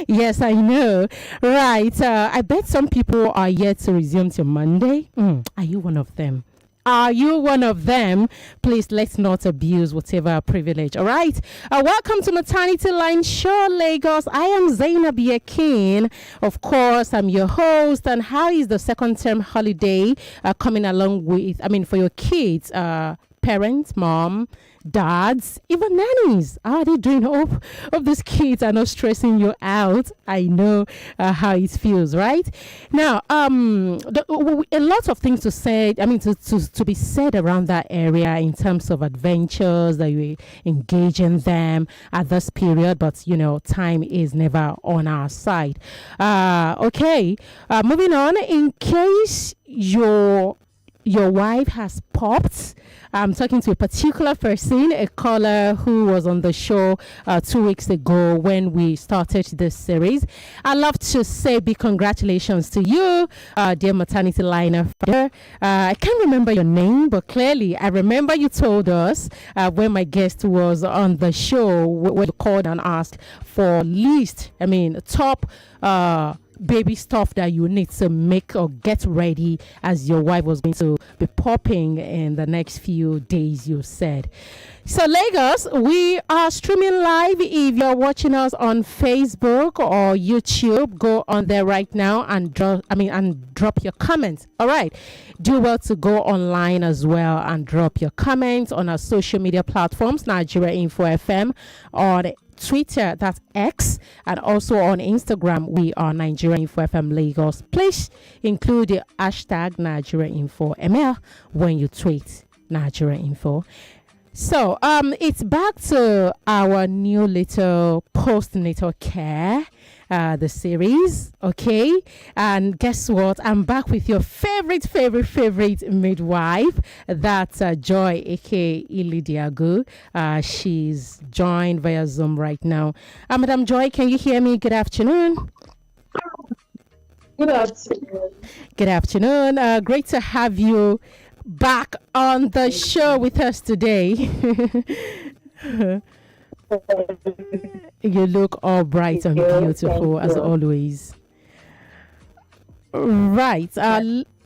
Yes, I know. Right. I bet some people are yet to resume till Monday. Are you one of them? Are you one of them? Please, let's not abuse whatever privilege. All right. Welcome to Maternity Line Show, Lagos. I am Zaynab Yakin. Of course, I'm your host. And how is the second term holiday coming along with, for your kids? Parents, mom, dads, even nannies. How are they doing? Hope these kids are not stressing you out. I know how it feels, right? Now, a lot of things to say. To be said around that area in terms of adventures that you engage in them at this period. But time is never on our side. Okay. Moving on. In case your wife has popped. I'm talking to a particular person, a caller who was on the show 2 weeks ago when we started this series. I'd love to say big congratulations to you, dear maternity liner. I can't remember your name, but clearly I remember you told us when my guest was on the show, when you called and asked for top baby stuff that you need to make or get ready as your wife was going to be popping in the next few days, you said. So Lagos, we are streaming live. If you're watching us on Facebook or YouTube, go on there right now and drop your comments. All right. Do well to go online as well and drop your comments on our social media platforms, Nigeria Info FM, on Twitter, that's X, and also on Instagram, we are Nigeria Info FM Lagos. Please include the hashtag Nigeria Info ML when you tweet Nigeria Info. So, it's back to our new little postnatal care, the series, okay? And guess what? I'm back with your favorite midwife. That's Joy Eke Ilediagu. She's joined via Zoom right now. Madam Joy, can you hear me? Good afternoon. Good afternoon. Good afternoon. Great to have you back on the show with us today. You look all bright and beautiful as always. Right.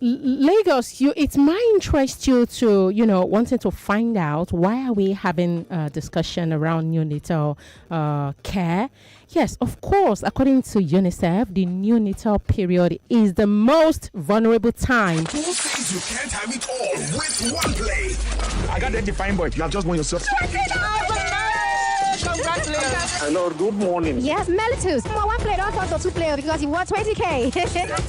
Lagos, it might interest you to, wanting to find out why are we having a discussion around neonatal care. Yes, of course, according to UNICEF, the neonatal period is the most vulnerable time. Who says you can't have it all with one play? I got that defined, but you have just won yourself. Congratulations. Hello, good morning. Yes, Melitus. One player, don't talk to 2 players because you won 20K.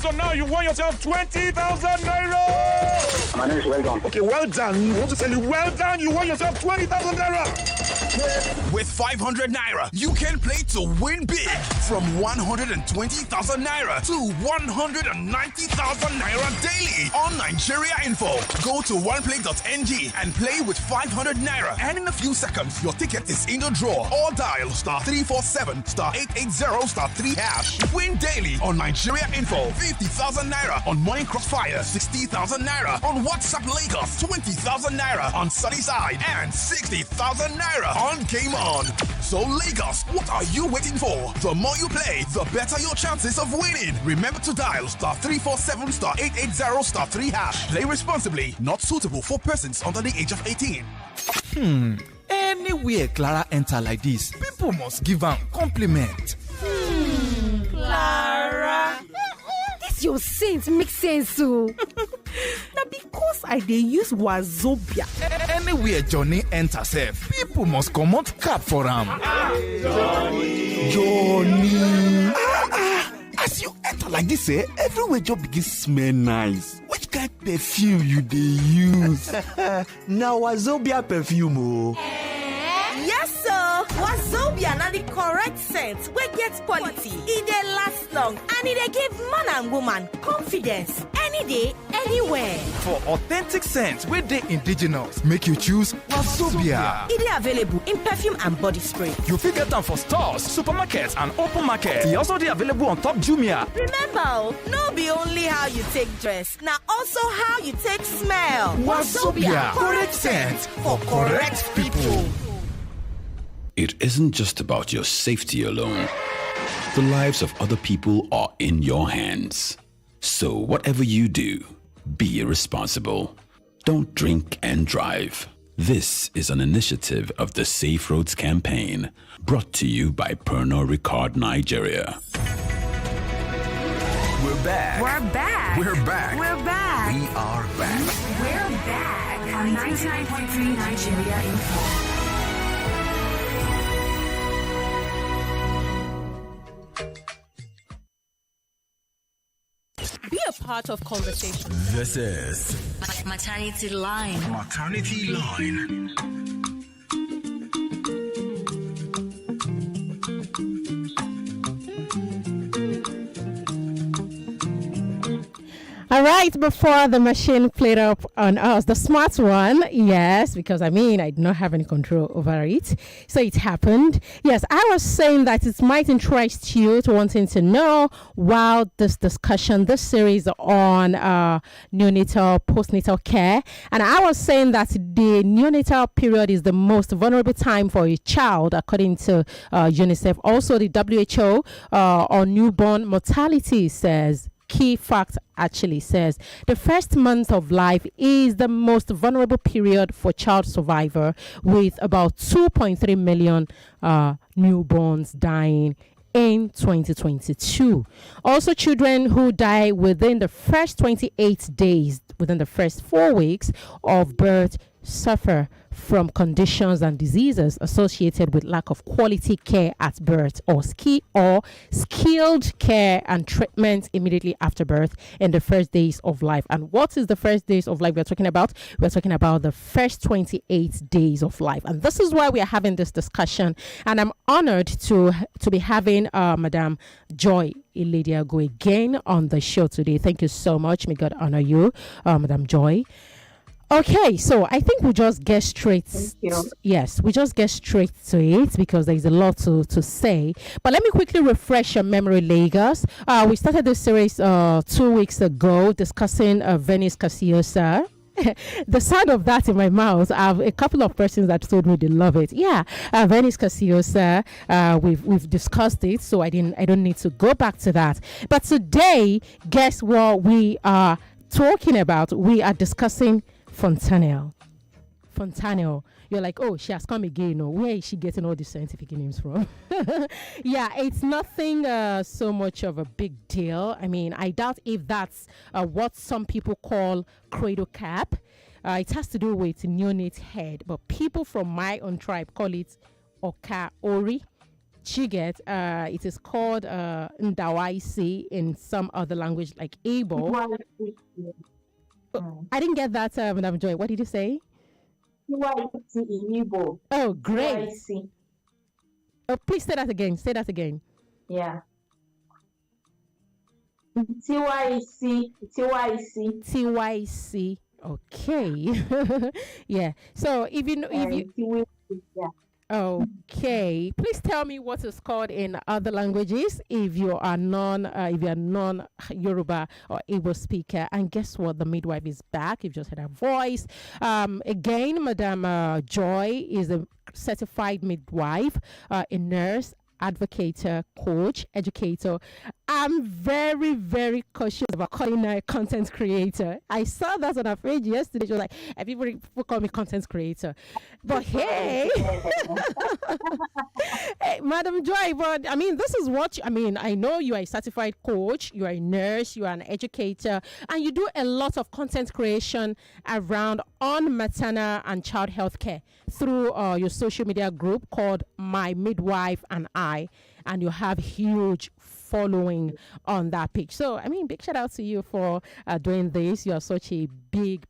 So now you won yourself 20,000 naira. My name is Well Done. Okay, well done. You want to tell you, well done. You won yourself 20,000 naira. With 500 naira, you can play to win big from 120,000 naira to 190,000 naira daily on Nigeria Info. Go to oneplay.ng and play with 500 naira. And in a few seconds, your ticket is in the draw. Or dial *347 *880 *3 hash. Win daily on Nigeria Info. 50,000 naira on Morning Crossfire. 60,000 naira on WhatsApp Lagos. 20,000 naira on Sunnyside. And 60,000 naira on Game On. So Lagos, what are you waiting for? The more you play, the better your chances of winning. Remember to dial *347 *880 *3 hash. Play responsibly. Not suitable for persons under the age of 18. Anywhere Clara enter like this, people must give her compliment. Clara. This your sense makes sense so. Now because I dey use Wazobia. Anywhere Johnny enter sef, people must comot cap for am. Johnny. As you enter like this, everywhere just begin smell nice. Which kind of perfume you dey use? Now Wazobia perfume. Yes, sir. Wazobia na the correct scent. We get quality. It dey last long and it dey give man and woman confidence. Any day, anywhere. For authentic scents wey dey indigenous, make you choose Wazobia. It dey available in perfume and body spray. You fit get them for stores, supermarkets, and open market. E also dey available on top Jumia. Remember, no be only how you take dress, now also how you take smell. Wazobia, correct scent for correct people. It isn't just about your safety alone. The lives of other people are in your hands. So whatever you do, be responsible. Don't drink and drive. This is an initiative of the Safe Roads campaign, brought to you by Pernod Ricard Nigeria. We're back. We're back. We're back. We're back. We are back. We're back on 99.3 Nigeria Info. Be a part of conversation. This is Maternity Line. Maternity Line. All right, before the machine played up on us, the smart one, yes, because I did not have any control over it. So it happened. Yes, I was saying that it might interest you to wanting to know while this discussion, this series on neonatal, postnatal care. And I was saying that the neonatal period is the most vulnerable time for a child, according to UNICEF. Also, the WHO on newborn mortality says, key fact actually says the first month of life is the most vulnerable period for child survivor, with about 2.3 million newborns dying in 2022. Also, children who die within the first 28 days, within the first 4 weeks of birth, suffer from conditions and diseases associated with lack of quality care at birth, or skilled care and treatment immediately after birth in the first days of life. And what is the first days of life we're talking about? We're talking about the first 28 days of life. And this is why we are having this discussion. And I'm honored to be having Madam Joy Ilediagu again on the show today. Thank you so much. May God honor you, Madam Joy. Okay, so I think we just get straight. Yes, we just get straight to it because there's a lot to say. But let me quickly refresh your memory, Lagos. We started this series 2 weeks ago discussing Venice Casiosa. The sound of that in my mouth, I have a couple of persons that told me they love it. Yeah, Venice Casiosa, we've discussed it, so I don't need to go back to that. But today, guess what we are talking about? We are discussing Fontanelle. You're like, oh, she has come again. No, where is she getting all these scientific names from? Yeah, it's nothing so much of a big deal. I doubt if that's what some people call cradle cap. It has to do with neonate head, but people from my own tribe call it Oka Ori. Chiget, it is called Ndawaisi in some other language like Igbo. I didn't get that, Madam Joy. What did you say? Oh, great. Oh, please say that again. Say that again. Yeah. TYC. Okay. Yeah. So if you okay, please tell me what it's called in other languages if you are non Yoruba or Igbo speaker. And guess what? The midwife is back. You've just heard her voice. Again, Madam Joy is a certified midwife, a nurse, advocator, coach, educator. I'm very, very cautious about calling her a content creator. I saw that on her page yesterday. She was like, everybody call me content creator. But hey, hey, Madam Joy, but this is what, I know you are a certified coach, you are a nurse, you are an educator, and you do a lot of content creation around on maternal and child health care through your social media group called My Midwife and I, and you have huge following on that page. So, big shout out to you for doing this. You are such a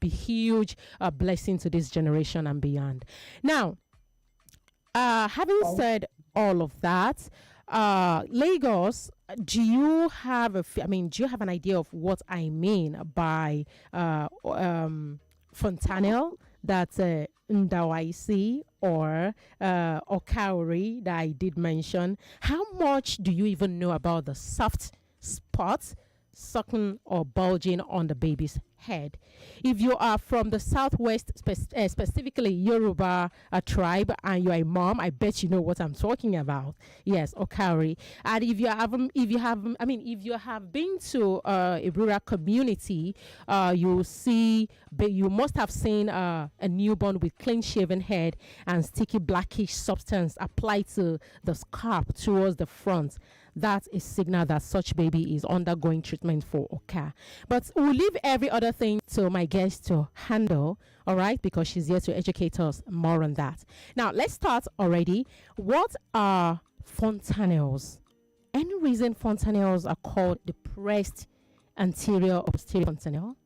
huge blessing to this generation and beyond. Now, having said all of that, Lagos, do you have an idea of what I mean by Fontanelle? That's Ndawaisi or Okaori that I did mention. How much do you even know about the soft spots, sucking or bulging on the baby's head. If you are from the southwest, specifically Yoruba tribe, and you're a mom, I bet you know what I'm talking about. Yes, Okari. And if you have been to a rural community, you must have seen a newborn with clean-shaven head and sticky blackish substance applied to the scalp towards the front. That's a signal that such baby is undergoing treatment for Oka. But we'll leave every other thing to my guest to handle, all right, because she's here to educate us more on that. Now, let's start already. What are fontanelles? Any reason fontanelles are called depressed anterior or posterior fontanelle?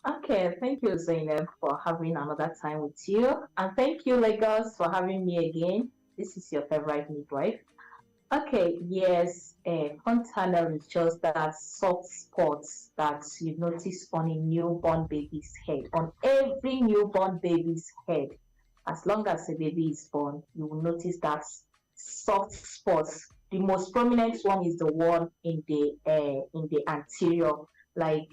Okay, thank you, Zaynab, for having another time with you. And thank you, Lagos, for having me again. This is your favorite midwife. Okay, yes, fontanelle is just that soft spots that you notice on a newborn baby's head, on every newborn baby's head. As long as a baby is born, you will notice that soft spots. The most prominent one is the one in the anterior, like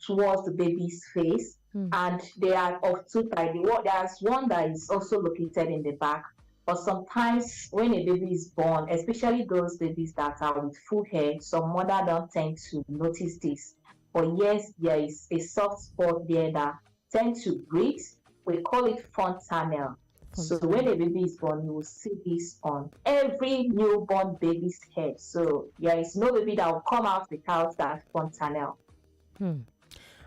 towards the baby's face, and they are of two types. There's one that is also located in the back, but sometimes when a baby is born, especially those babies that are with full hair, some mother don't tend to notice this. But yes, there is a soft spot there that tend to breathe. We call it fontanelle. So when a baby is born, you will see this on every newborn baby's head. So there is no baby that will come out without that fontanelle.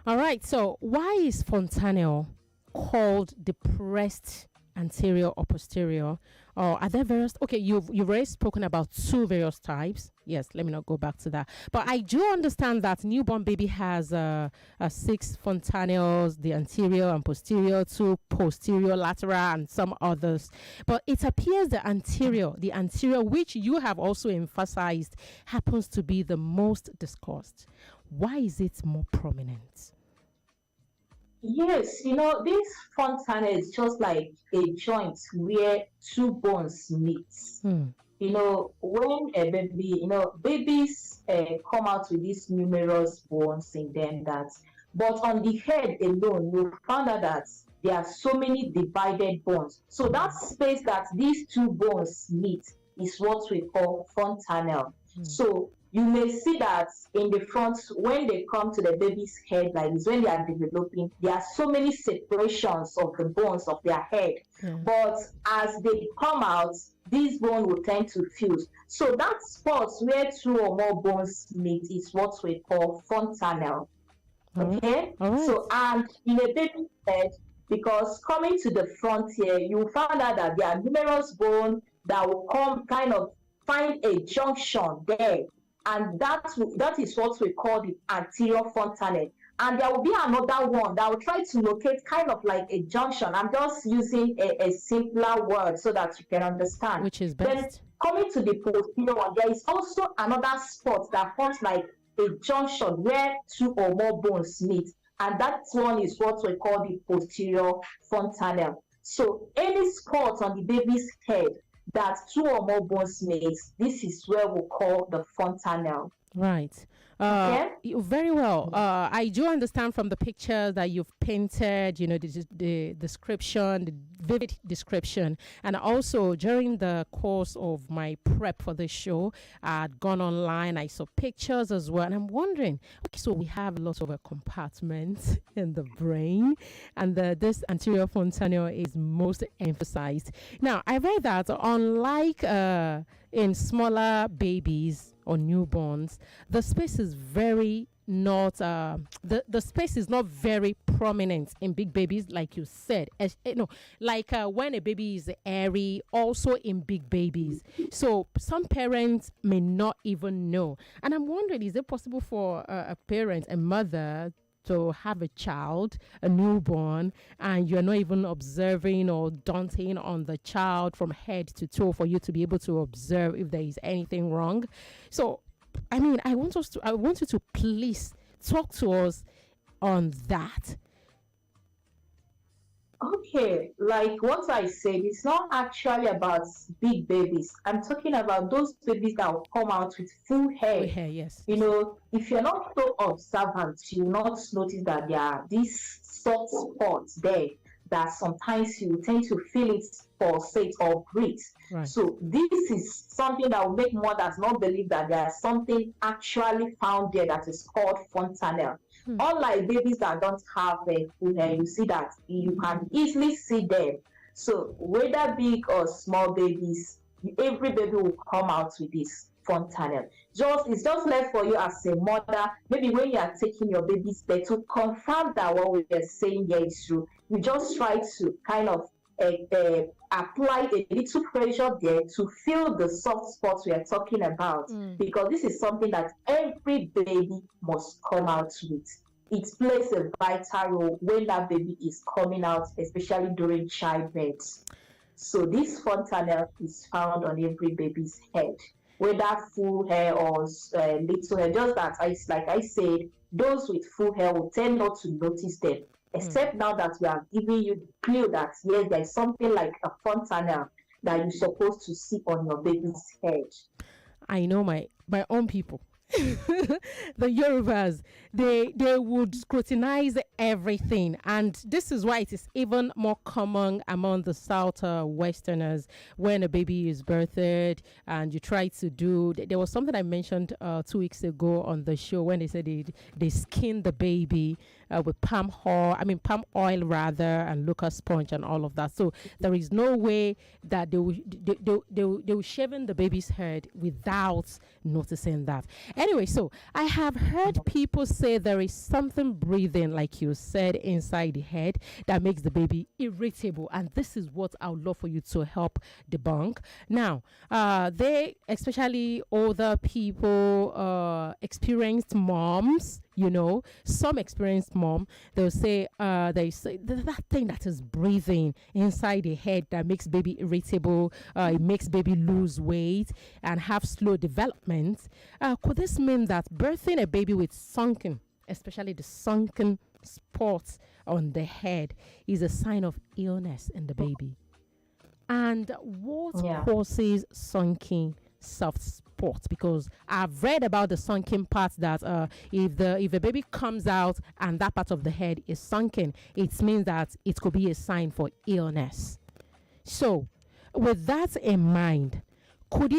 All right. So why is fontanelle called depressed anterior or posterior? Or are there various? Okay, you've already spoken about two various types. Yes, let me not go back to that. But I do understand that newborn baby has 6 fontanelles, the anterior and posterior, 2 posterior, lateral, and some others. But it appears the anterior, which you have also emphasized, happens to be the most discussed. Why is it more prominent? Yes, this fontanelle is just like a joint where two bones meet. When a baby, babies come out with these numerous bones in them but on the head alone, you found out that there are so many divided bones. So that space that these two bones meet is what we call fontanelle. So you may see that in the front, when they come to the baby's head, like this, when they are developing, there are so many separations of the bones of their head. But as they come out, these bones will tend to fuse. So that spot where 2 or more bones meet is what we call fontanelle. Okay? All right. So, and in a baby's head, because coming to the front here, you find out that there are numerous bones that will find a junction there. And that is what we call the anterior fontanelle. And there will be another one that will try to locate kind of like a junction. I'm just using a simpler word so that you can understand. Which is best. Then coming to the posterior one, there is also another spot that forms like a junction where 2 or more bones meet. And that one is what we call the posterior fontanelle. So any spot on the baby's head that 2 or more bones meet, this is where we call the fontanelle. Right. Very well. I do understand from the picture that you've painted, the description, the vivid description. And also during the course of my prep for this show, I had gone online. I saw pictures as well. And I'm wondering, okay, so we have lots of compartments in the brain, and this anterior fontanelle is most emphasized. Now, I read that unlike in smaller babies or newborns, the space is the space is not very prominent in big babies, like you said. When a baby is airy, also in big babies. So some parents may not even know. And I'm wondering, is it possible for a parent, a mother, to have a child, a newborn, and you're not even observing or daunting on the child from head to toe for you to be able to observe if there is anything wrong? So, I want you to please talk to us on that. Okay, like what I said, it's not actually about big babies. I'm talking about those babies that will come out with full Full hair. hair, yes. You know, if you're not so observant, you will not notice that there are these soft spots there that sometimes you tend to feel it pulsate or breathe. Right. So this is something that will make mothers not believe that there is something actually found there that is called fontanelle. Unlike babies that don't have a full hair, you see that you can easily see them. So whether big or small babies, every baby will come out with this fontanelle. It's just left for you as a mother, maybe when you are taking your baby's bed, to confirm that what we are saying here is true. You just try to kind of apply a little pressure there to feel the soft spots we are talking about, because this is something that every baby must come out with. It plays a vital role when that baby is coming out, especially during childbirth. So this fontanelle is found on every baby's head, whether full hair or little hair. Just that, like I said, those with full hair will tend not to notice them. Except now that we are giving you the clue that yes, there's something like a fontanelle that you're supposed to see on your baby's head. I know my own people. The Yorubas, they would scrutinize everything, and this is why it is even more common among the South Westerners. When a baby is birthed and you try to do, there was something I mentioned 2 weeks ago on the show when they said they skin the baby with palm oil rather, and locust sponge and all of that. So there is no way that they will shave in the baby's head without noticing that. Anyway, so I have heard people say there is something breathing, like you said, inside the head that makes the baby irritable, and this is what I would love for you to help debunk. Now, they, especially older people, experienced moms, some experienced mom, they'll say that thing that is breathing inside the head that makes baby irritable, it makes baby lose weight and have slow development. Could this mean that birthing a baby with sunken, especially the sunken spots on the head, is a sign of illness in the baby? And what causes sunken soft spots? Because I've read about the sunken part that if a baby comes out and that part of the head is sunken, it means that it could be a sign for illness. So, with that in mind, could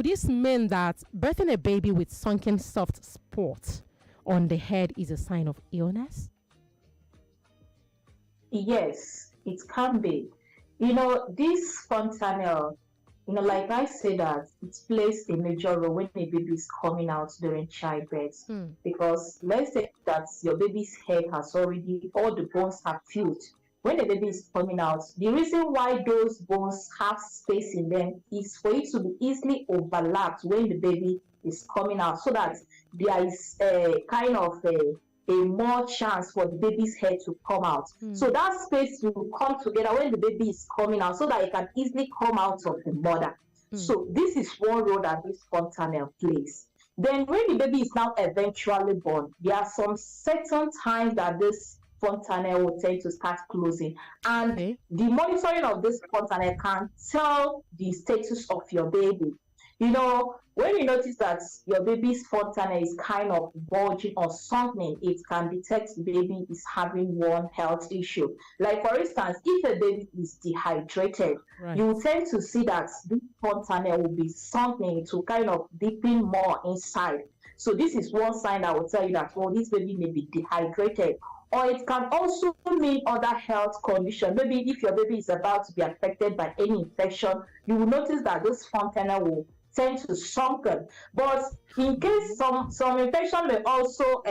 this mean that birthing a baby with sunken soft spots on the head is a sign of illness? Yes, it can be. This fontanelle, like I said, that it plays a major role when a baby is coming out during childbirth. Because let's say that your baby's head has already, all the bones have filled. When the baby is coming out, the reason why those bones have space in them is for it to be easily overlapped when the baby is coming out, so that there is a kind of a more chance for the baby's head to come out. So that space will come together when the baby is coming out, so that it can easily come out of the mother. So this is one role that this fontanelle plays. Then when the baby is now eventually born, there are some certain times that this fontanelle will tend to start closing, and the monitoring of this fontanelle can tell the status of your baby. When you notice that your baby's fontanelle is kind of bulging or something, it can detect the baby is having one health issue. Like, for instance, if a baby is dehydrated, you will tend to see that this fontanelle will be something to kind of dipping more inside. So this is one sign that will tell you that, this baby may be dehydrated. Or it can also mean other health condition. Maybe if your baby is about to be affected by any infection, you will notice that this fontanelle will tend to sunken. But in case some infection may also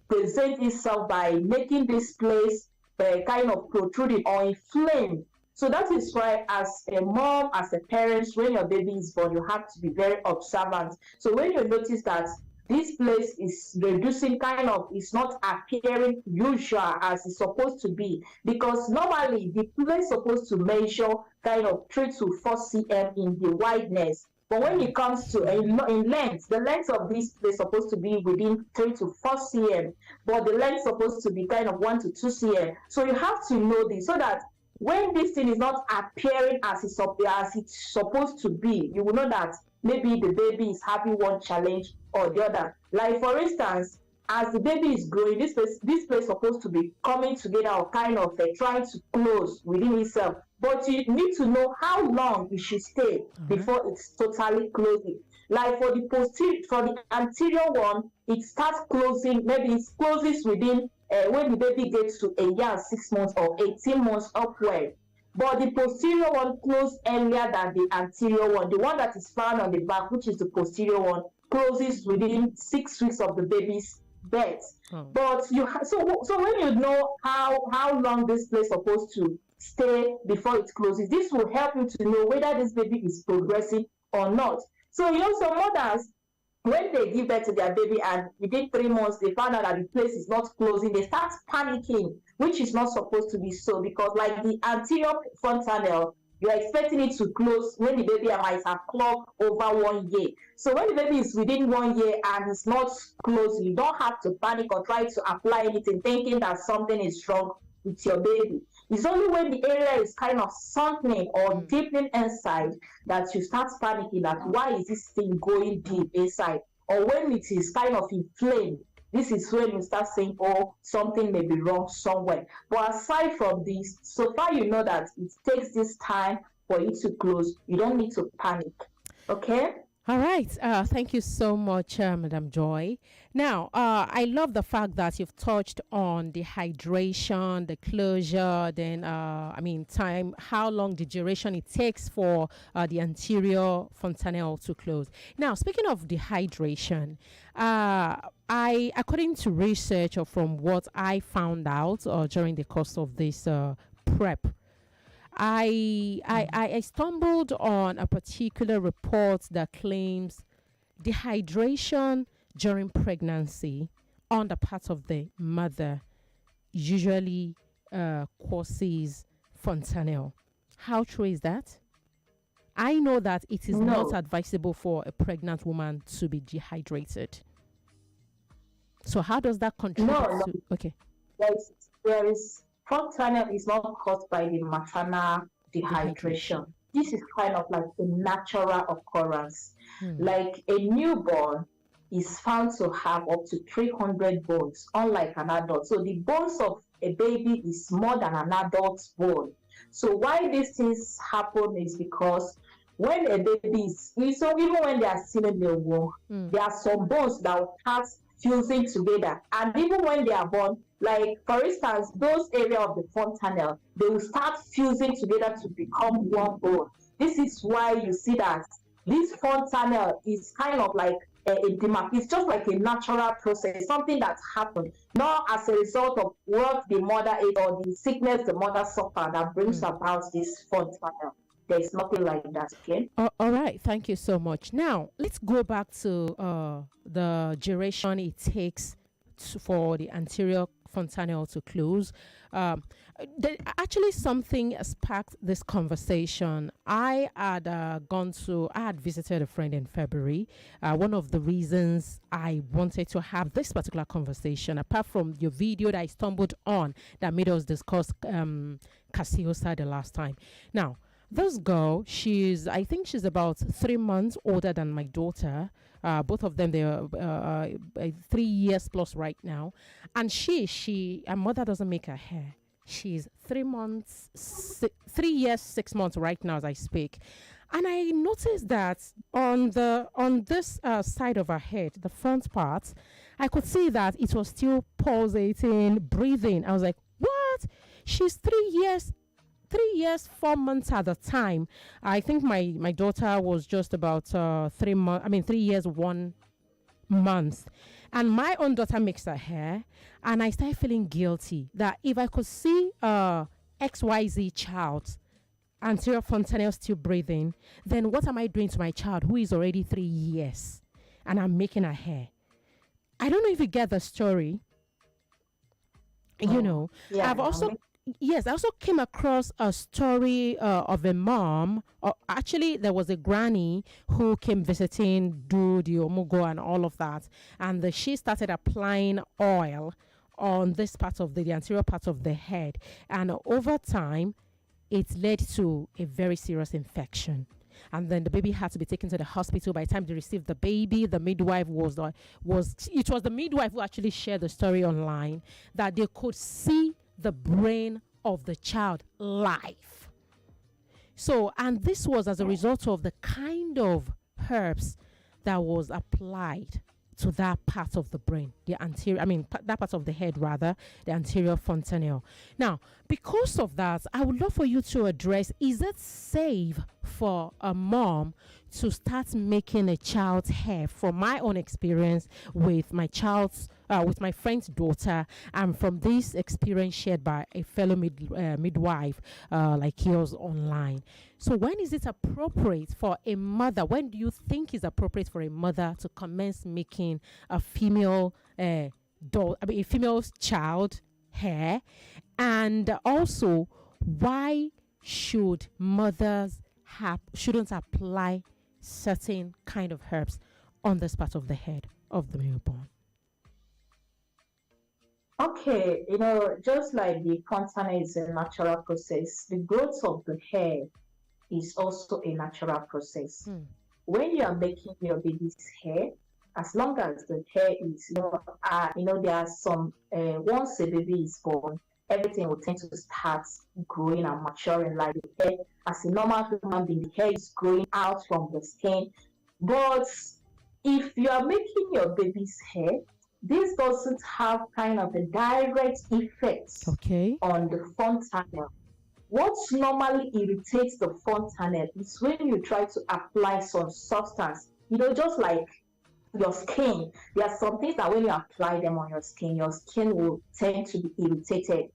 present itself by making this place kind of protruding or inflamed. So that is why, as a mom, as a parent, when your baby is born, you have to be very observant. So when you notice that this place is reducing, it's not appearing usual as it's supposed to be, because normally the place is supposed to measure kind of 3 to 4 cm in the wideness. But when it comes to in length, the length of this is supposed to be within 3 to 4 cm, but the length is supposed to be kind of 1 to 2 cm. So you have to know this so that when this thing is not appearing as it's supposed to be, you will know that maybe the baby is having one challenge or the other. Like for instance, as the baby is growing, this place is supposed to be coming together or kind of trying to close within itself. But you need to know how long it should stay before it's totally closing. Like for the anterior one, it starts closing. Maybe it closes within when the baby gets to a year and 6 months or 18 months upward. But the posterior one closes earlier than the anterior one. The one that is found on the back, which is the posterior one, closes within 6 weeks of the baby's birth. But so when you know how long this place is supposed to stay before it closes, this will help you to know whether this baby is progressing or not. So some mothers, when they give birth to their baby and within 3 months they find out that the place is not closing, they start panicking, which is not supposed to be so, because like the anterior fontanelle, you're expecting it to close when the baby might have clogged over 1 year. So when the baby is within 1 year and it's not closing, you don't have to panic or try to apply anything thinking that something is wrong with your baby. It's only when the area is kind of sunken or deepening inside that you start panicking that why is this thing going deep inside? Or when it is kind of inflamed, this is when you start saying, oh, something may be wrong somewhere. But aside from this, so far you know that it takes this time for it to close. You don't need to panic. Okay? All right. Thank you so much, Madam Joy. Now, I love the fact that you've touched on the hydration, the closure, then, time, how long the duration it takes for the anterior fontanelle to close. Now, speaking of dehydration, according to research or from what I found out during the course of this prep, I stumbled on a particular report that claims dehydration during pregnancy on the part of the mother usually causes fontanelle. How true is that? I know that it is not advisable for a pregnant woman to be dehydrated. So how does that contribute to... Okay. There is fontanelle is not caused by the maternal dehydration. This is kind of like a natural occurrence. Like a newborn is found to have up to 300 bones, unlike an adult. So the bones of a baby is more than an adult's bone. So why these things happen is because when a baby is, so even when they are still in the womb, there are some bones that will start fusing together. And even when they are born, like for instance, those areas of the fontanelle, they will start fusing together to become one bone. This is why you see that this fontanelle is kind of like a demarc. It's just like a natural process, something that happened, not as a result of what the mother ate or the sickness the mother suffered that brings about this fontanelle. There's nothing like that, okay? All right, thank you so much. Now, let's go back to the duration it takes for the anterior fontanelle to close. Actually, something sparked this conversation. I had visited a friend in February. One of the reasons I wanted to have this particular conversation, apart from your video that I stumbled on that made us discuss Casiosa the last time. Now, this girl, I think she's about 3 months older than my daughter. Both of them, they're 3 years plus right now. And her mother doesn't make her hair. She's 3 years, 6 months right now as I speak. And I noticed that on this side of her head, the front part, I could see that it was still pulsating, breathing. I was like, what? She's 3 years, 4 months at the time. I think my daughter was just about 3 years, 1 month. And my own daughter makes her hair. And I started feeling guilty that if I could see XYZ child, anterior fontanelle still breathing, then what am I doing to my child who is already 3 years and I'm making her hair? I don't know if you get the story. I've yes, I also came across a story of a mom. Actually, there was a granny who came visiting, do the omugo and all of that, and she started applying oil on this part of the anterior part of the head, and over time, it led to a very serious infection. And then the baby had to be taken to the hospital. By the time they received the baby, the midwife was the midwife who actually shared the story online, that they could see the brain of the child live. So, and this was as a result of the kind of herbs that was applied to that part of the brain, the anterior, that part of the head rather, the anterior fontanelle. Now, because of that, I would love for you to address, is it safe for a mom to start making a child's hair? From my own experience with my friend's daughter, and from this experience shared by a fellow midwife like yours online. So when is it appropriate for a mother? When do you think is appropriate for a mother to commence making a female a female child hair? And also, why should mothers shouldn't apply certain kind of herbs on this part of the head of the newborn? Okay, just like the fontanelle is a natural process, the growth of the hair is also a natural process. When you are making your baby's hair, as long as the hair is, there are some, once a baby is born, everything will tend to start growing and maturing, like the hair. As a normal human being, the hair is growing out from the skin. But if you are making your baby's hair, this doesn't have kind of a direct effect on the fontanelle. What normally irritates the fontanelle is when you try to apply some substance, just like your skin. There are some things that when you apply them on your skin will tend to be irritated.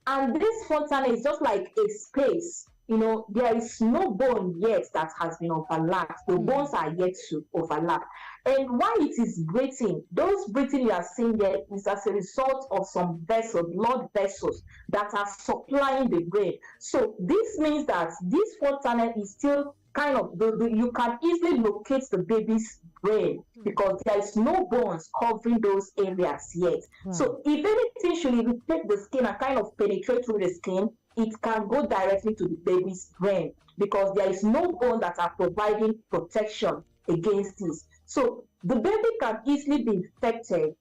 And this fontanelle is just like a space. There is no bone yet that has been overlapped. The bones are yet to overlap. And why it is breathing, those breathing you are seeing there is as a result of some blood vessels that are supplying the brain. So this means that this fontanelle is still kind of, you can easily locate the baby's brain because there is no bones covering those areas yet. So if anything should irritate the skin and kind of penetrate through the skin, it can go directly to the baby's brain because there is no bone that are providing protection against this. So the baby can easily be infected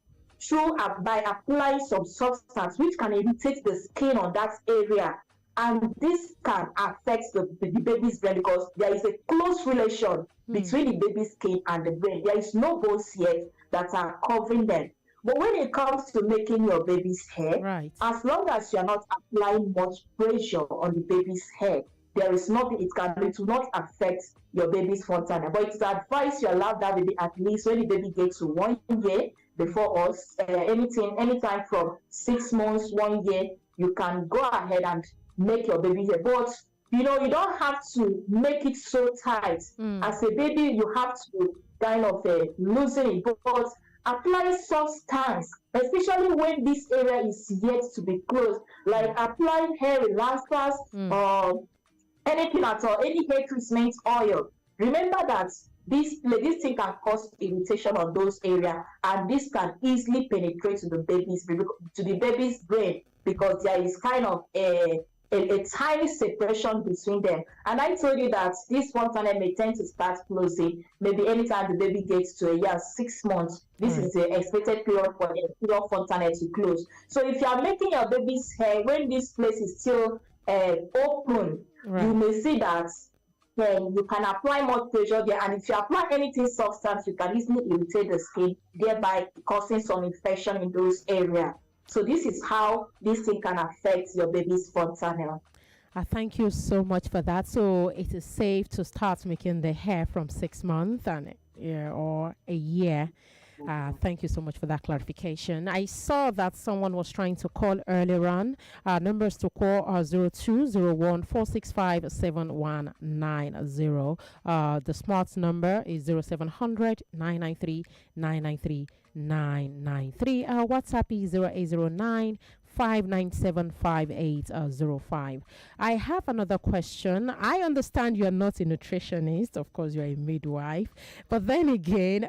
by applying some substance which can irritate the skin on that area, and this can affect the baby's brain because there is a close relation between the baby's skin and the brain. There is no bones yet that are covering them. But when it comes to making your baby's hair, as long as you are not applying much pressure on the baby's head, there is nothing it will not affect your baby's fontanelle. But it's advised you allow that baby at least when the baby gets to 1 year before us, anytime from 6 months, 1 year, you can go ahead and make your baby's hair. But you don't have to make it so tight. As a baby, you have to kind of loosen it. But apply substance, especially when this area is yet to be closed, like applying hair relaxers or anything at all, any hair treatment oil. Remember that this thing can cause irritation on those areas, and this can easily penetrate to the baby's brain because there is kind of a tiny separation between them. And I told you that this fontanelle may tend to start closing maybe anytime the baby gets to a year, 6 months. This is the expected period for the pure fontanelle to close. So if you are making your baby's hair when this place is still open, you may see that you can apply more pressure there, and if you apply anything substance, you can easily irritate the skin, thereby causing some infection in those areas. So this is how this thing can affect your baby's fontanelle. Thank you so much for that. So it is safe to start making the hair from 6 months or a year. Thank you so much for that clarification. I saw that someone was trying to call earlier on. Numbers to call are 0201 465 7190. The smart number is 0700 993 993 993. Our WhatsApp is 0809 5975805. I have another question. I understand you are not a nutritionist. Of course, you are a midwife. But then again,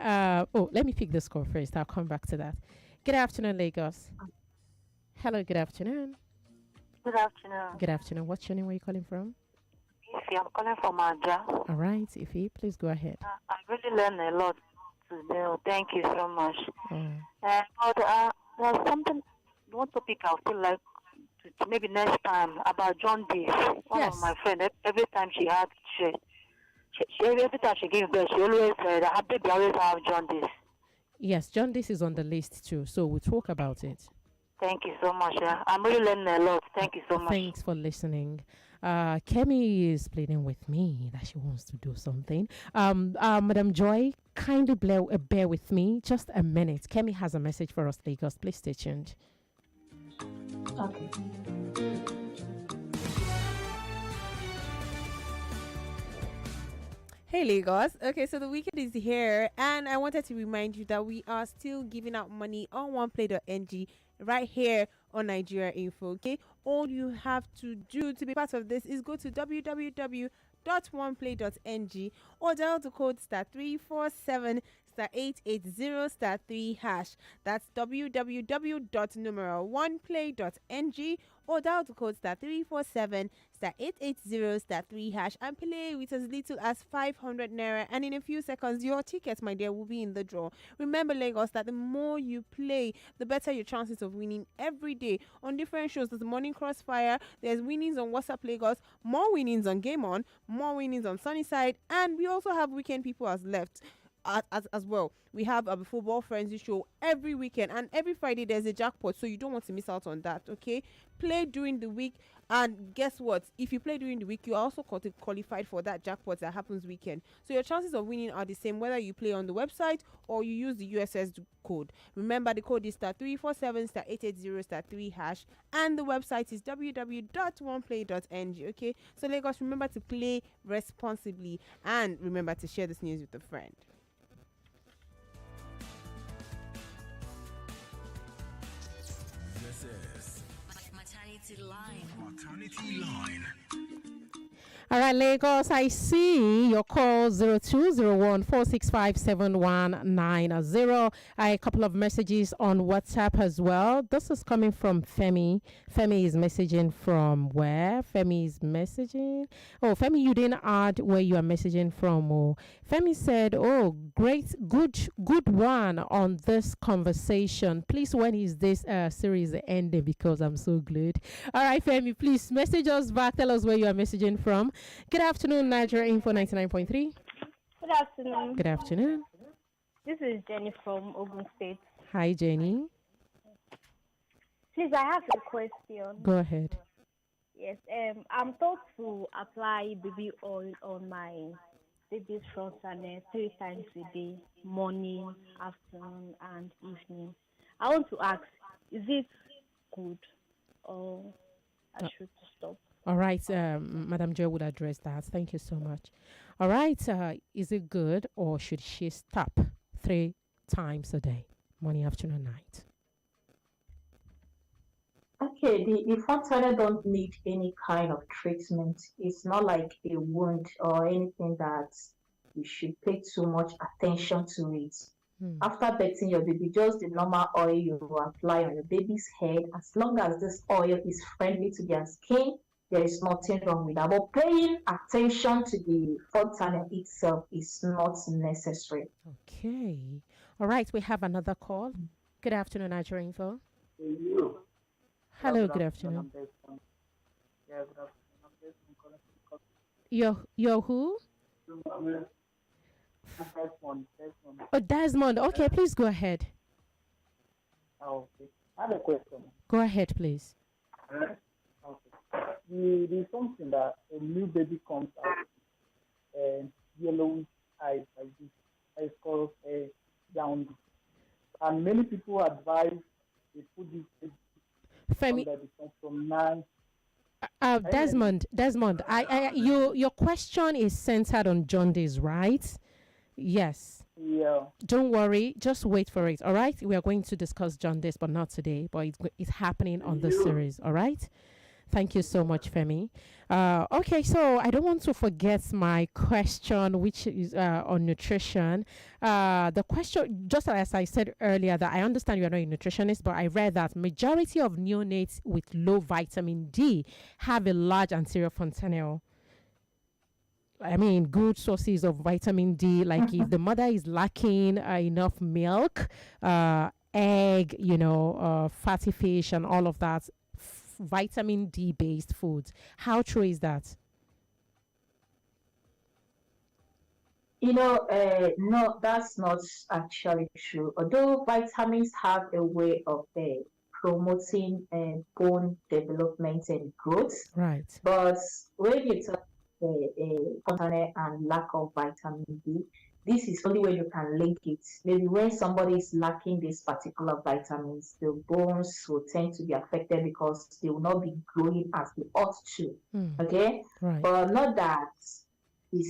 let me pick this call first. I'll come back to that. Good afternoon, Lagos. Hello, good afternoon. Good afternoon. Good afternoon. What's your name? Where are you calling from? Ify, I'm calling from Aja. All right, Ify, please go ahead. I really learned a lot today. Thank you so much. But there's something, one topic I feel like to maybe next time about jaundice. One of my friends, every time she had, every time she gave birth, she always said, "Her baby always have jaundice." Yes, jaundice is on the list too, so we'll talk about it. Thank you so much. I'm really learning a lot. Thank you so much. Thanks for listening. Kemi is pleading with me that she wants to do something. Madam Joy, kindly bear with me just a minute. Kemi has a message for us, Lagos. Please stay tuned. Okay. Hey Lagos. Okay, so the weekend is here, and I wanted to remind you that we are still giving out money on oneplay.ng right here on Nigeria Info. Okay, all you have to do to be part of this is go to www.oneplay.ng or dial the code *347 *880 #3#. That's www.oneplay.ng or dial the code *347 *880 and play with as little as 500 naira, and in a few seconds your ticket, my dear, will be in the draw. Remember, Lagos, that the more you play, the better your chances of winning every day on different shows. There's Morning Crossfire, there's winnings on WhatsApp Lagos, more winnings on Game On, more winnings on Sunnyside, and we also have Weekend People as well. We have a football frenzy show every weekend, and every Friday there's a jackpot, so you don't want to miss out on that. Okay, play during the week, and guess what, if you play during the week, you're also qualified for that jackpot that happens weekend, so your chances of winning are the same whether you play on the website or you use the USS code. Remember, the code is *347 *880 #3#, and the website is www.oneplay.ng. Okay, so Lagos, remember to play responsibly, and remember to share this news with a friend. This is Maternity Line. Maternity Line. All right, Lagos, I see your call 0201-465-7190. A couple of messages on WhatsApp as well. This is coming from Femi. Femi is messaging from where? Femi is messaging. Oh, Femi, you didn't add where you are messaging from. Oh, Femi said, "Oh, great, good one on this conversation. Please, when is this series ending? Because I'm so glued." All right, Femi, please message us back. Tell us where you are messaging from. Good afternoon, Nigeria Info 99.3. Good afternoon. Good afternoon. This is Jenny from Ogun State. Hi, Jenny. Please, I have a question. Go ahead. Yes, I'm told to apply baby oil on my baby's fontanelle 3 times a day, morning, afternoon, and evening. I want to ask, is it good or I should stop? All right, Madam Joy will address that. Thank you so much. All right, is it good or should she stop 3 times a day, morning, afternoon, night? Okay, the fontanelle don't need any kind of treatment. It's not like a wound or anything that you should pay too much attention to it. After birthing your baby, just the normal oil you apply on your baby's head. As long as this oil is friendly to their skin, there is nothing wrong with that. But paying attention to the fontanelle itself is not necessary. Okay. All right, we have another call. Good afternoon, Nigeria Info. Hello, good afternoon. You're who? Oh, Desmond. Okay, please go ahead. Okay. I have a question. Go ahead, please. Okay. There's something that a new baby comes out and yellowish eyes like this. It's called a jaundice. And many people advise they put this Femi, under the sun from 9. Desmond, your question is centered on jaundice, right? Yes. Yeah. Don't worry. Just wait for it. All right. We are going to discuss jaundice, but not today. But it's happening on this series. All right. Thank you so much, Femi. Okay, so I don't want to forget my question, which is on nutrition. The question, just as I said earlier, that I understand you are not a nutritionist, but I read that majority of neonates with low vitamin D have a large anterior fontanelle. I mean, good sources of vitamin D, like if the mother is lacking enough milk, egg, fatty fish, and all of that, vitamin D based foods. How true is that? No, that's not actually true. Although vitamins have a way of promoting bone development and growth, right? But when you talk container and lack of vitamin D, this is only when you can link it. Maybe when somebody is lacking these particular vitamins, the bones will tend to be affected because they will not be growing as they ought to. Okay, right. But not that it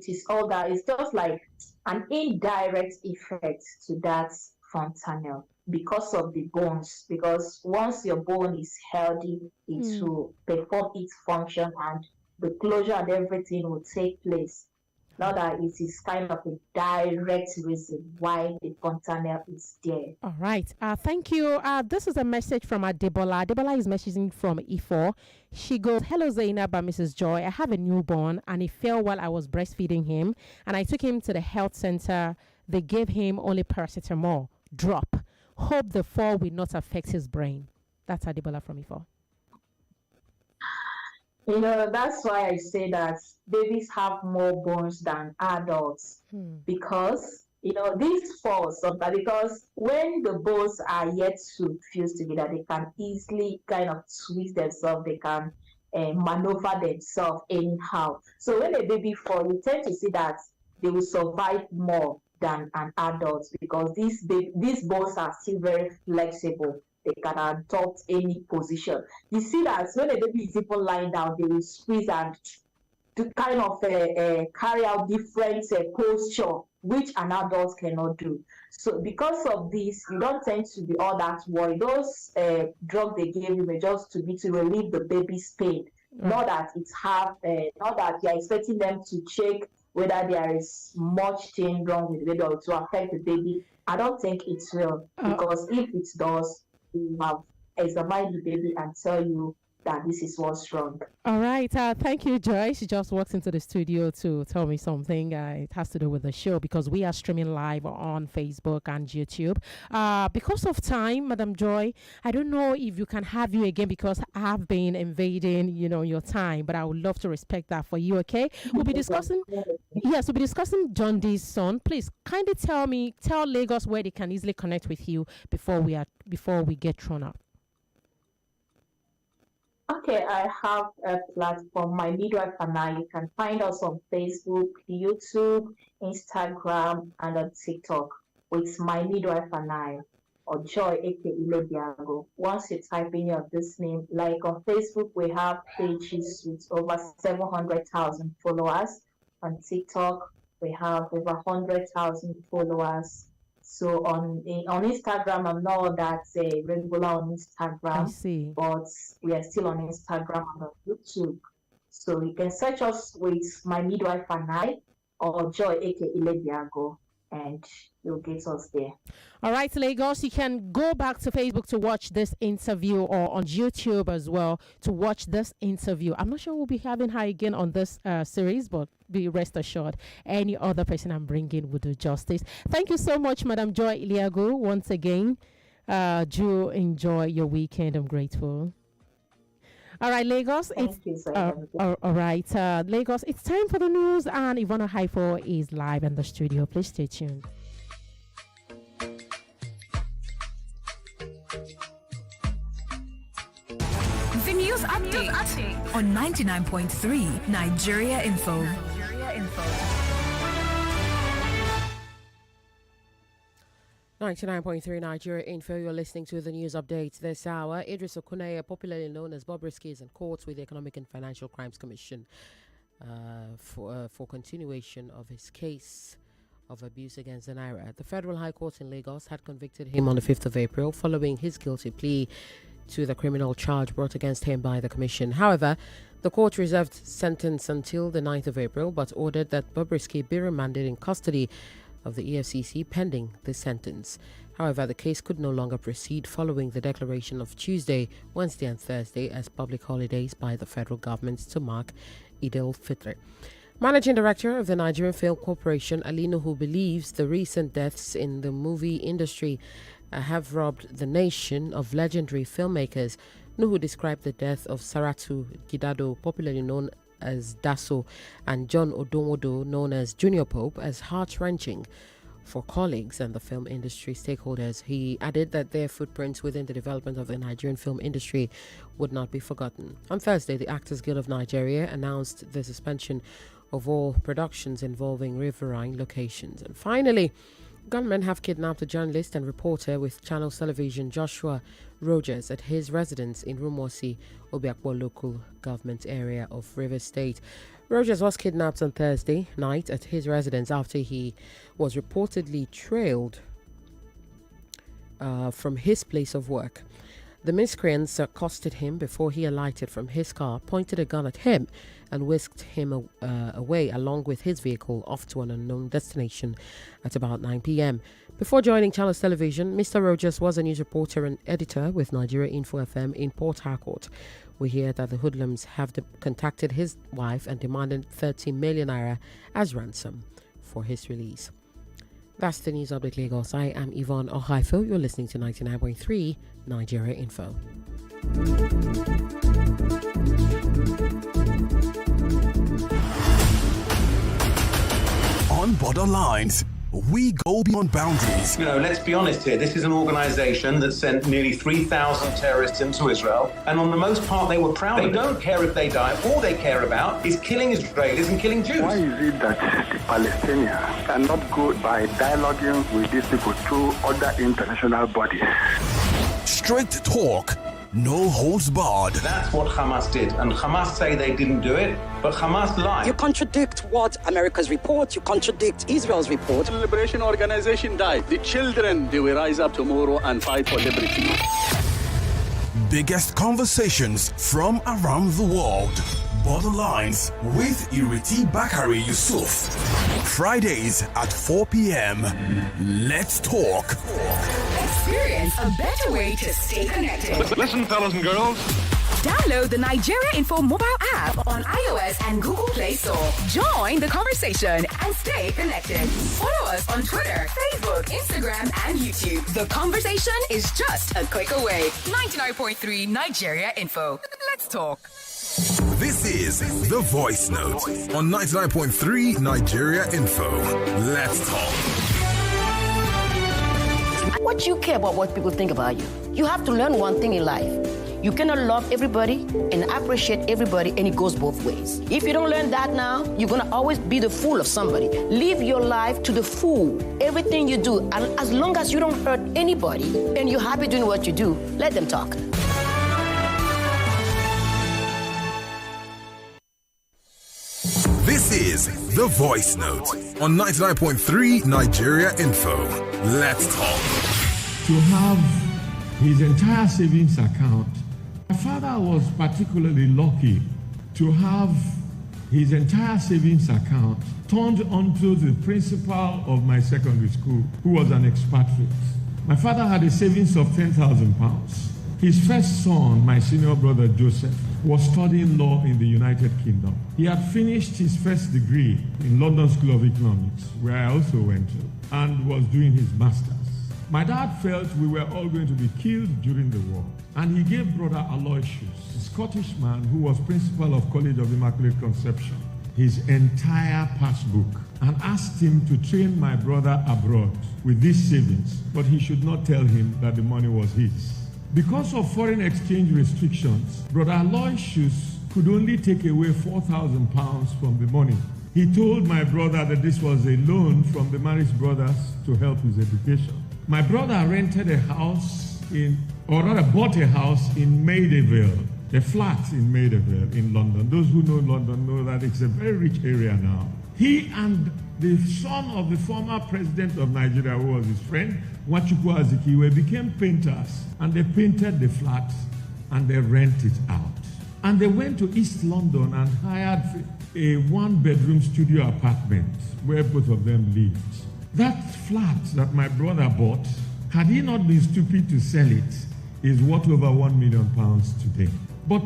is all that. It's just like an indirect effect to that fontanelle because of the bones. Because once your bone is healthy, it will perform its function and the closure and everything will take place. Not that it is kind of a direct reason why the fontanelle is there. All right. Thank you. This is a message from Adebola. Adebola is messaging from Ifo. She goes, "Hello Zaynab and Mrs. Joy. I have a newborn and he fell while I was breastfeeding him, and I took him to the health center. They gave him only paracetamol drop. Hope the fall will not affect his brain." That's Adebola from Ifo. That's why I say that babies have more bones than adults because, these falls sometimes because when the bones are yet to fuse together, they can easily kind of twist themselves, they can maneuver themselves anyhow. So when a baby falls, you tend to see that they will survive more than an adult because these bones are still very flexible. They can adopt any position. You see that when a baby is even lying down, they will squeeze and to kind of carry out different posture, which an adult cannot do. So because of this, you don't tend to be all that worried. Those drugs they gave you were just to relieve the baby's pain. Not that not that you're expecting them to check whether there is much thing wrong with the baby or to affect the baby. I don't think it will because if it does, we have examined the baby and tell you that this is what's wrong. All right. Thank you, Joy. She just walked into the studio to tell me something. It has to do with the show because we are streaming live on Facebook and YouTube. Because of time, Madam Joy, I don't know if you can have you again because I have been invading, your time, but I would love to respect that for you, okay? We'll be discussing, we'll be discussing John D's son. Please kindly tell Lagos where they can easily connect with you before we get thrown out. Okay, I have a platform, My Midwife and I. You can find us on Facebook, YouTube, Instagram, and on TikTok with My Midwife and I or Joy Eke Ilediagu. Once you type in this name, like on Facebook, we have pages with over 700,000 followers. On TikTok, we have over 100,000 followers. So on Instagram, I'm not that regular on Instagram. I see. But we are still on Instagram and on YouTube. So you can search us with My Midwife and I or Joy Eke Ilediagu and you'll get us there. All right, Lagos, you can go back to Facebook to watch this interview or on YouTube as well to watch this interview. I'm not sure we'll be having her again on this series, but be rest assured, any other person I'm bringing will do justice. Thank you so much, Madam Joy Ilediagu, once again. Do enjoy your weekend. I'm grateful. All right, Lagos. All right, Lagos. It's time for the news, and Ivana Haifo is live in the studio. Please stay tuned. The news update on 99.3 Nigeria Info. 99.3 Nigeria Info. You're listening to the news update this hour. Idris Okuneye, popularly known as Bobrisky, is in court with the Economic and Financial Crimes Commission for continuation of his case of abuse against the Naira. The Federal High Court in Lagos had convicted him on the 5th of April following his guilty plea to the criminal charge brought against him by the Commission. However, the court reserved sentence until the 9th of April but ordered that Bobrisky be remanded in custody of the EFCC pending the sentence. However, the case could no longer proceed following the declaration of Tuesday, Wednesday and Thursday as public holidays by the federal government to mark Eid al-Fitr. Managing Director of the Nigerian Film Corporation, Ali Nuhu, believes the recent deaths in the movie industry have robbed the nation of legendary filmmakers. Nuhu described the death of Saratu Gidado, popularly known as Daso, and John Odonwodo, known as Junior Pope, as heart-wrenching for colleagues and the film industry stakeholders. He added that their footprints within the development of the Nigerian film industry would not be forgotten. On Thursday, the Actors Guild of Nigeria announced the suspension of all productions involving riverine locations. And finally, gunmen have kidnapped a journalist and reporter with Channels Television Joshua Rogers at his residence in Rumosi, Obiakpo local government area of Rivers State. Rogers was kidnapped on Thursday night at his residence after he was reportedly trailed from his place of work. The miscreants accosted him before he alighted from his car, pointed a gun at him, and whisked him away along with his vehicle off to an unknown destination at about 9 p.m. Before joining Channels Television, Mr. Rogers was a news reporter and editor with Nigeria Info FM in Port Harcourt. We hear that the hoodlums have contacted his wife and demanded 30 million naira as ransom for his release. That's the News Update Lagos. I am Yvonne Ohaifo. You're listening to 99.3 Nigeria Info. On Borderlines, we go beyond boundaries. You know, let's be honest here. This is an organization that sent nearly 3,000 terrorists into Israel, and on the most part, they were proud. They don't care if they die. All they care about is killing Israelis and killing Jews. Why is it that the Palestinians cannot go by dialoguing with these people through other international bodies? Straight talk, no holds barred. That's what Hamas did, and Hamas say they didn't do it, but Hamas lied. You contradict what America's report, you contradict Israel's report. The Liberation Organization died. The children, they will rise up tomorrow and fight for liberty. Biggest conversations from around the world. Borderlines with Iriti Bakari Yusuf. Fridays at 4 p.m. Let's talk. Experience a better way to stay connected. Listen, fellas and girls. Download the Nigeria Info mobile app on iOS and Google Play Store. Join the conversation and stay connected. Follow us on Twitter, Facebook, Instagram, and YouTube. The conversation is just a click away. 99.3 Nigeria Info. Let's talk. This is The Voice Note on 99.3 Nigeria Info. Let's talk. What you care about what people think about you? You have to learn one thing in life. You cannot love everybody and appreciate everybody, and it goes both ways. If you don't learn that now, you're going to always be the fool of somebody. Live your life to the full. Everything you do, as long as you don't hurt anybody and you're happy doing what you do, let them talk. This is The Voice Note on 99.3 Nigeria Info. Let's talk. To have his entire savings account, my father was particularly lucky to have his entire savings account turned onto the principal of my secondary school, who was an expatriate. My father had a savings of 10,000 pounds. His first son, my senior brother Joseph, was studying law in the United Kingdom. He had finished his first degree in London School of Economics, where I also went to, and was doing his master's. My dad felt we were all going to be killed during the war, and he gave brother Aloysius, a Scottish man who was principal of College of Immaculate Conception, his entire passbook, and asked him to train my brother abroad with these savings, but he should not tell him that the money was his. Because of foreign exchange restrictions, brother Aloysius could only take away 4,000 pounds from the money. He told my brother that this was a loan from the married brothers to help his education. My brother rented a house bought a house in Maidavale, a flat in Maidavale in London. Those who know London know that it's a very rich area now. He and the son of the former president of Nigeria, who was his friend, Nwachukwu Azikiwe, became painters. And they painted the flat and they rent it out. And they went to East London and hired a one-bedroom studio apartment where both of them lived. That flat that my brother bought, had he not been stupid to sell it, is worth over £1 million today. But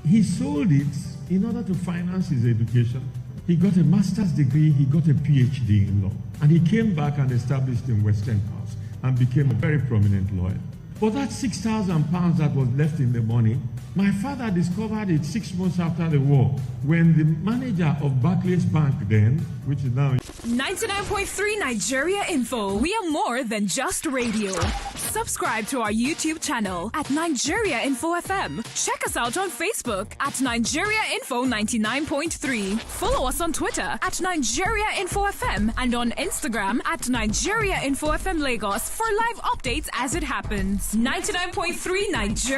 he sold it in order to finance his education. He got a master's degree, he got a PhD in law. And he came back and established in Western House and became a very prominent lawyer. But that £6,000 that was left in the money, my father discovered it 6 months after the war when the manager of Barclays Bank then, which is now 99.3 Nigeria Info. We are more than just radio. Subscribe to our YouTube channel at Nigeria Info FM. Check us out on Facebook at Nigeria Info 99.3. Follow us on Twitter at Nigeria Info FM and on Instagram at Nigeria Info FM Lagos for live updates as it happens. 99.3 Nigeria.